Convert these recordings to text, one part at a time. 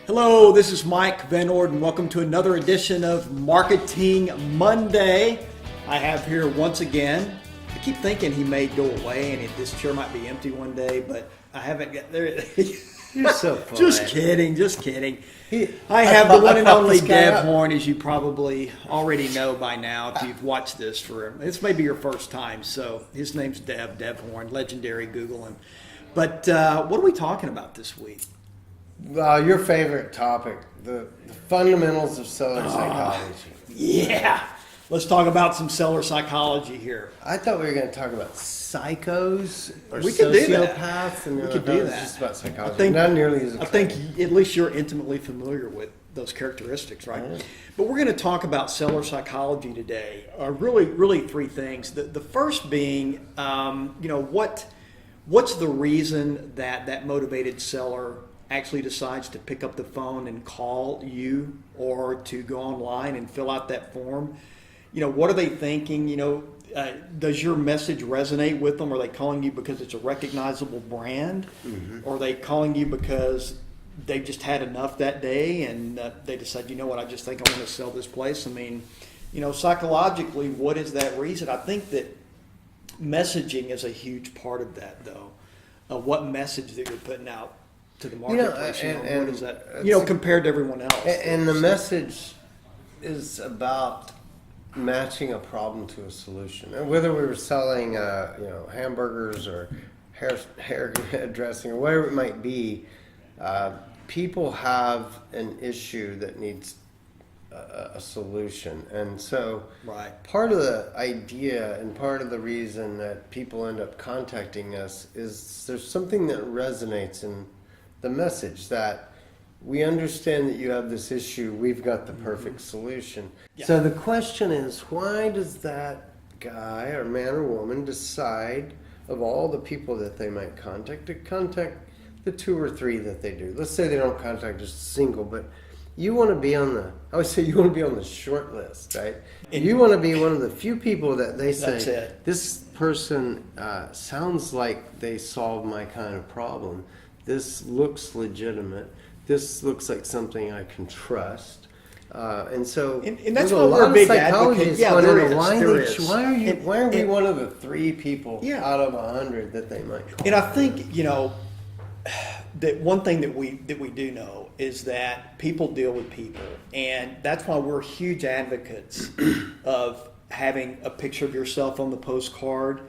Hello, this is Mike Van Orden. Welcome to another edition of Marketing Monday. I have here once again, I keep thinking he may go away and this chair might be empty one day, but I haven't got there. You're so funny. Just kidding. I have the one and only Dev Horn, as you probably already know by now if you've watched this for him. This may be your first time, so his name's Dev Horn, legendary, Google him. But what are we talking about this week? Your favorite topic, the fundamentals of seller psychology. Yeah. Let's talk about some seller psychology here. I thought we were going to talk about psychos or We could do that. sociopaths. And We could do that. Just about psychology. Not nearly as exciting. I think at least you're intimately familiar with those characteristics, right? Yeah. But we're going to talk about seller psychology today. Really three things. The first being, what's the reason that motivated seller actually decides to pick up the phone and call you or to go online and fill out that form? What are they thinking? Does your message resonate with them? Are they calling you because it's a recognizable brand? Mm-hmm. Or are they calling you because they've just had enough that day and they decide, I just think I want to sell this place? I mean, psychologically, what is that reason? I think that messaging is a huge part of that, though. What message that you're putting out to the marketplace, and what is that? Compared to everyone else. And the message is about matching a problem to a solution. And whether we were selling, hamburgers or hair dressing or whatever it might be, people have an issue that needs a solution. And so part of the idea and part of the reason that people end up contacting us is there's something that resonates in the message that we understand that you have this issue, we've got the perfect solution. Yeah. So the question is, why does that guy or man or woman decide, of all the people that they might contact, to contact the two or three that they do? Let's say they don't contact just a single, but you want to be on the, I would say you want to be on the short list, right? And you want to be one of the few people that they say, this person sounds like they solve my kind of problem. This looks legitimate. This looks like something I can trust. And so and that's why we're a big advocate. Yeah, there is. Why are we one of the three people out of 100 that they might call? And I think, that one thing that we do know is that people deal with people. And that's why we're huge advocates of having a picture of yourself on the postcard,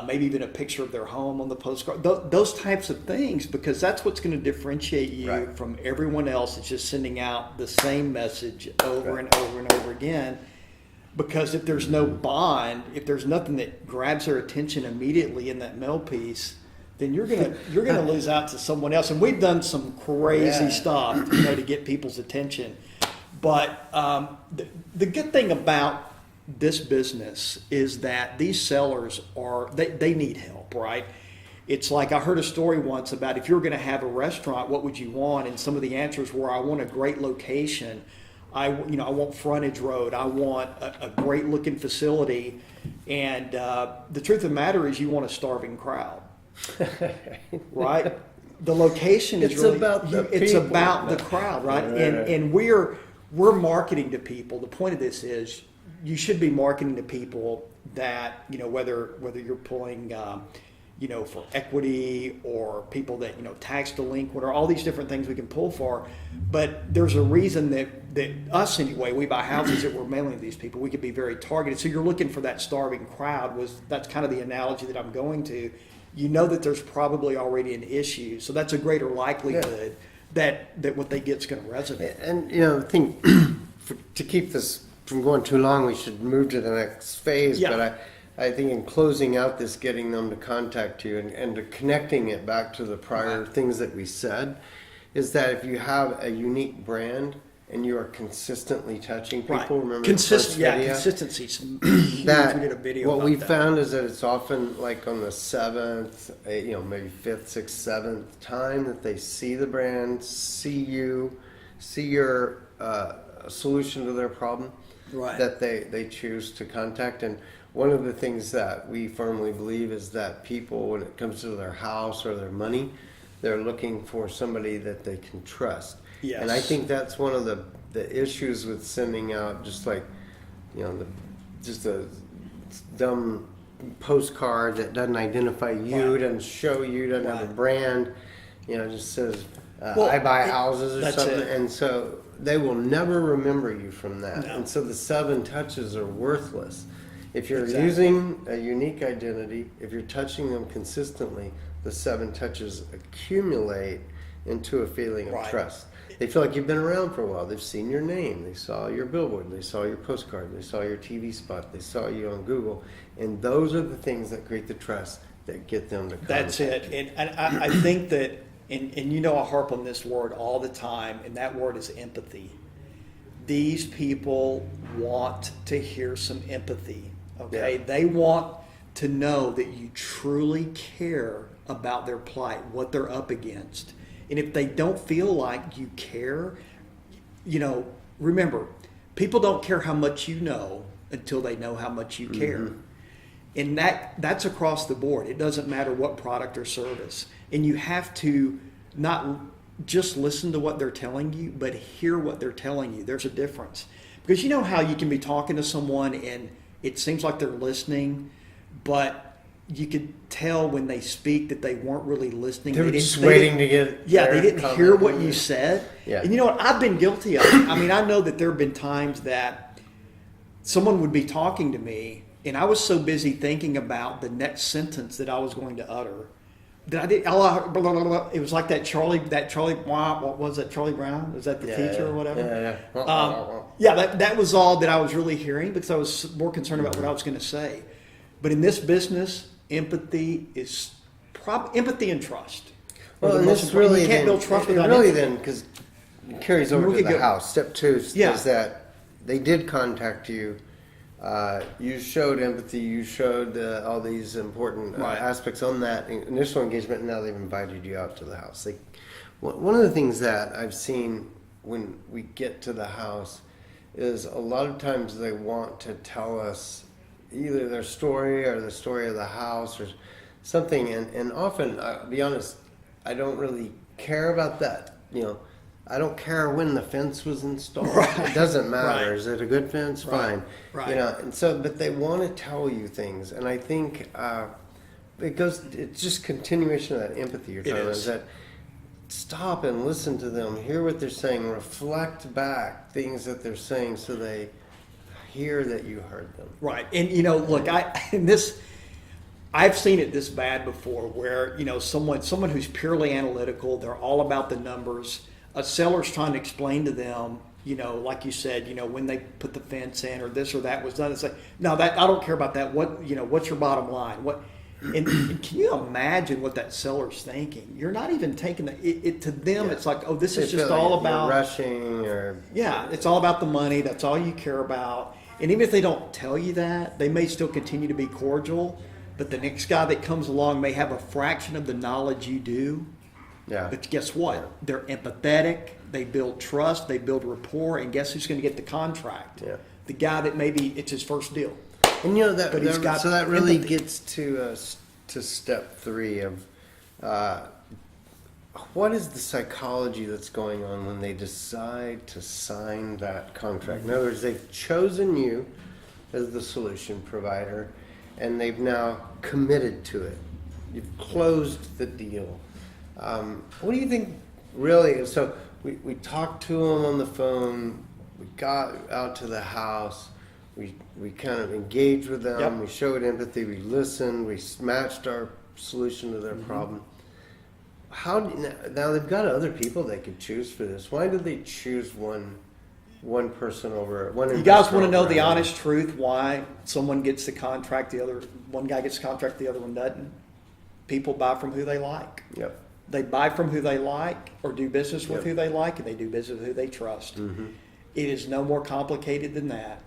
maybe even a picture of their home on the postcard, those types of things, because that's what's going to differentiate you from everyone else that's just sending out the same message over and over and over again. Because if there's no bond, if there's nothing that grabs their attention immediately in that mail piece, then you're gonna lose out to someone else. And we've done some crazy stuff, to get people's attention. But the good thing about this business is that these sellers they need help, right? It's like I heard a story once about if you're going to have a restaurant, what would you want? And some of the answers were, I want a great location. I want frontage road. I want a great looking facility. And the truth of the matter is, you want a starving crowd, right? The location is about the crowd, right? And we're marketing to people. The point of this is, you should be marketing to people that, whether you're pulling, for equity or people that, tax delinquent or all these different things we can pull for. But there's a reason that us anyway, we buy houses that we're mailing to these people. We could be very targeted. So you're looking for that starving crowd. That's kind of the analogy that I'm going to. That there's probably already an issue. So that's a greater likelihood that what they get is going to resonate. And, I think to keep this from going too long, we should move to the next phase. Yeah. But I think in closing out this, getting them to contact you and to connecting it back to the prior things that we said, is that if you have a unique brand and you are consistently touching people, remember consistency. We did a video. What we found is that it's often like on the 7th, maybe 5th, 6th, 7th time that they see the brand, see you, see your solution to their problem. That they choose to contact. And one of the things that we firmly believe is that people, when it comes to their house or their money, they're looking for somebody that they can trust. Yes. And I think that's one of the issues with sending out just like, just a dumb postcard that doesn't identify you, Right. doesn't show you, doesn't have a Right. brand, just says, Well, I buy houses or that's something. it. And so they will never remember you from that. No. And so the 7 touches are worthless. If you're Exactly. using a unique identity, if you're touching them consistently, the 7 touches accumulate into a feeling of Right. trust. They feel like you've been around for a while. They've seen your name. They saw your billboard. They saw your postcard. They saw your TV spot. They saw you on Google. And those are the things that create the trust that get them to come. That's it. And I think that, and I harp on this word all the time, and that word is empathy. These people want to hear some empathy, okay? Yeah. They want to know that you truly care about their plight, what they're up against. And if they don't feel like you care, remember, people don't care how much you know until they know how much you care. Mm-hmm. And that's across the board. It doesn't matter what product or service. And you have to not just listen to what they're telling you, but hear what they're telling you. There's a difference. Because you know how you can be talking to someone and it seems like they're listening, but you could tell when they speak that they weren't really listening. They were didn't- just they waiting didn't- to get Yeah, their they didn't comment. hear what you said. Yeah. And you know what? I've been guilty of it. I mean, I know that there have been times that someone would be talking to me and I was so busy thinking about the next sentence that I was going to utter that I did. It was like that Charlie. What was that? Charlie Brown? Was that the teacher or whatever? Yeah. That was all that I was really hearing because I was more concerned about what I was going to say. But in this business, empathy is empathy and trust. Well, The and most this important. really You can't then, build trust it without really empathy. then, because it carries over We to could the go- house. Step 2 Yeah. is that they did contact you. You showed empathy. You showed all these important Right. aspects on that initial engagement, and now they've invited you out to the house. One of the things that I've seen when we get to the house is a lot of times they want to tell us either their story or the story of the house or something, and often, I'll be honest, I don't really care about that. I don't care when the fence was installed. Right. It doesn't matter. Right. Is it a good fence? Right. Fine. Right. And so, but they want to tell you things, and I think it's just continuation of that empathy you're It talking about. is. Is that stop and listen to them, hear what they're saying, reflect back things that they're saying, so they hear that you heard them. Right. And look, I've seen it this bad before where, someone who's purely analytical, they're all about the numbers. A seller's trying to explain to them, like you said, when they put the fence in or this or that was done. It's like, no, I don't care about that. What's your bottom line? And can you imagine what that seller's thinking? You're not even taking it to them. Yeah. It's like, oh, this They is feel just like all you're about rushing or Yeah, it's all about the money. That's all you care about. And even if they don't tell you that, they may still continue to be cordial. But the next guy that comes along may have a fraction of the knowledge you do. yeah. But guess what? They're empathetic. They build trust. They build rapport. And guess who's going to get the contract? Yeah. The guy that maybe it's his first deal. And But he's got so that really empathy. gets to step 3 of what is the psychology that's going on when they decide to sign that contract. In other words, they've chosen you as the solution provider, and they've now committed to it. You've closed the deal. What do you think really? So we talked to them on the phone. We got out to the house. We kind of engaged with them. Yep. We showed empathy. We listened. We matched our solution to their Mm-hmm. problem. Now they've got other people they could choose for this. Why did they choose one person over one? You guys investor want to know over the another? honest truth why someone gets the contract, one guy gets the contract, the other one doesn't? People buy from who they like. Yep. They buy from who they like or do business with Yep. who they like, and they do business with who they trust. Mm-hmm. It is no more complicated than that.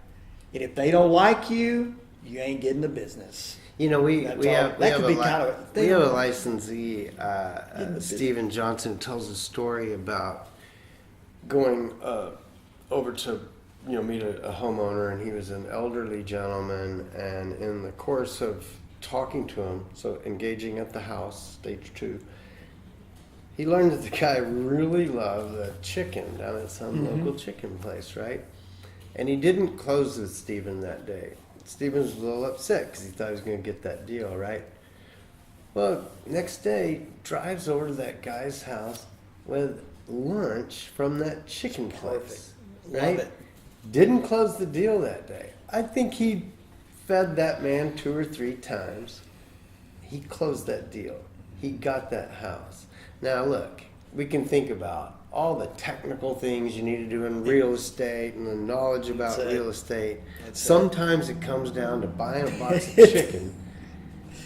And if they don't like you, you ain't getting the business. We That's all. have That could be kind of a thing. we have a licensee, the Stephen Johnson, tells a story about going over to meet a homeowner, and he was an elderly gentleman, and in the course of talking to him, so engaging at the house, stage 2, he learned that the guy really loved the chicken down at some Mm-hmm. local chicken place, right? And he didn't close with Stephen that day. Stephen was a little upset because he thought he was going to get that deal, right? Well, next day, drives over to that guy's house with lunch from that chicken place. Perfect. Right? Love it. Didn't close the deal that day. I think he fed that man 2 or 3 times. He closed that deal. He got that house. Now look, we can think about all the technical things you need to do in real estate and the knowledge about That's it. real estate. That's it. Sometimes it comes down to buying a box of chicken,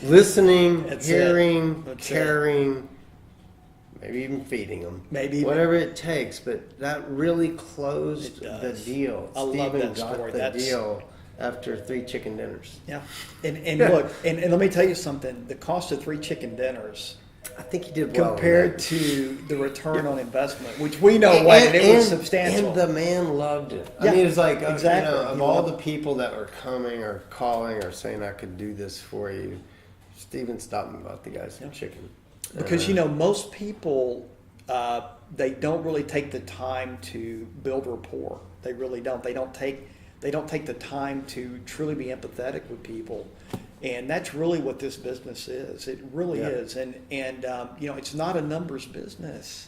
listening, That's hearing, it. That's caring, maybe even feeding them. Maybe even- whatever it takes. But that really closed It the does. deal. I love Stephen that got story. the That's- deal after 3 chicken dinners. Yeah. And look, and let me tell you something. The cost of 3 chicken dinners I think he did well. on compared that. to the return on investment, which we know what, and it was substantial. And the man loved it. Yeah, I mean, it's like, exactly. you know, of He all loved the people that were coming or calling or saying I could do this for you, Stephen stopped and bought the guy some chicken. Because, you know, most people, they don't really take the time to build rapport. They really don't. They don't take the time to truly be empathetic with people. And that's really what this business is. It really Yeah. is. And you know, it's not a numbers business.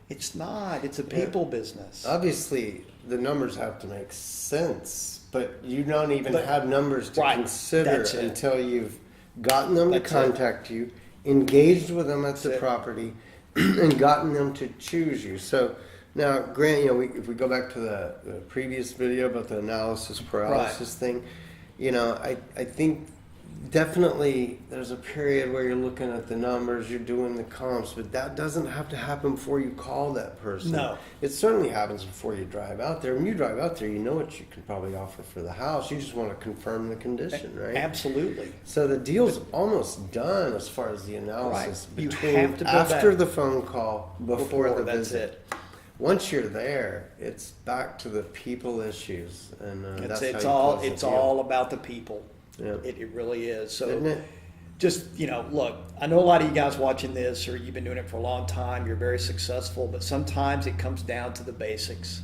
It's not. It's a people business. Obviously, the numbers have to make sense, but you don't even But- have numbers to right, consider that's it. until you've gotten them That's to it. contact you, engaged with them at the it. property, and gotten them to choose you. So now, Grant, you know, if we go back to the previous video about the analysis paralysis thing, you know, I think definitely there's a period where you're looking at the numbers, you're doing the comps, but that doesn't have to happen before you call that person. No. It certainly happens before you drive out there. When you drive out there, you know what you can probably offer for the house. You just want to confirm the condition, right? Absolutely. So the deal's almost done as far as the analysis Right. You between have to build after that the phone call, before the that's visit. it. Once you're there, it's back to the people issues, and that's It's how you all close the it's deal. all about the people. Yeah. It really is. So Isn't it? just, you know, look, I know a lot of you guys watching this, or you've been doing it for a long time, you're very successful, but sometimes it comes down to the basics,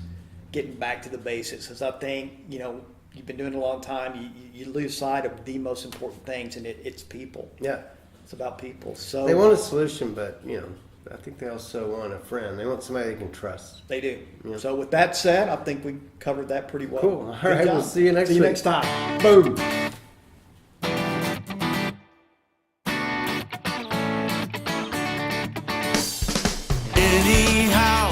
getting back to the basics. Because I think, you know, you've been doing it a long time, you lose sight of the most important things, and it's people. Yeah. It's about people. So They want a solution, but you know, I think they also want a friend. They want somebody they can trust. They do. Yeah. So with that said, I think we covered that pretty well. Cool. All Good right, we'll job. see you next See you week. next time. Boom. Anyhow,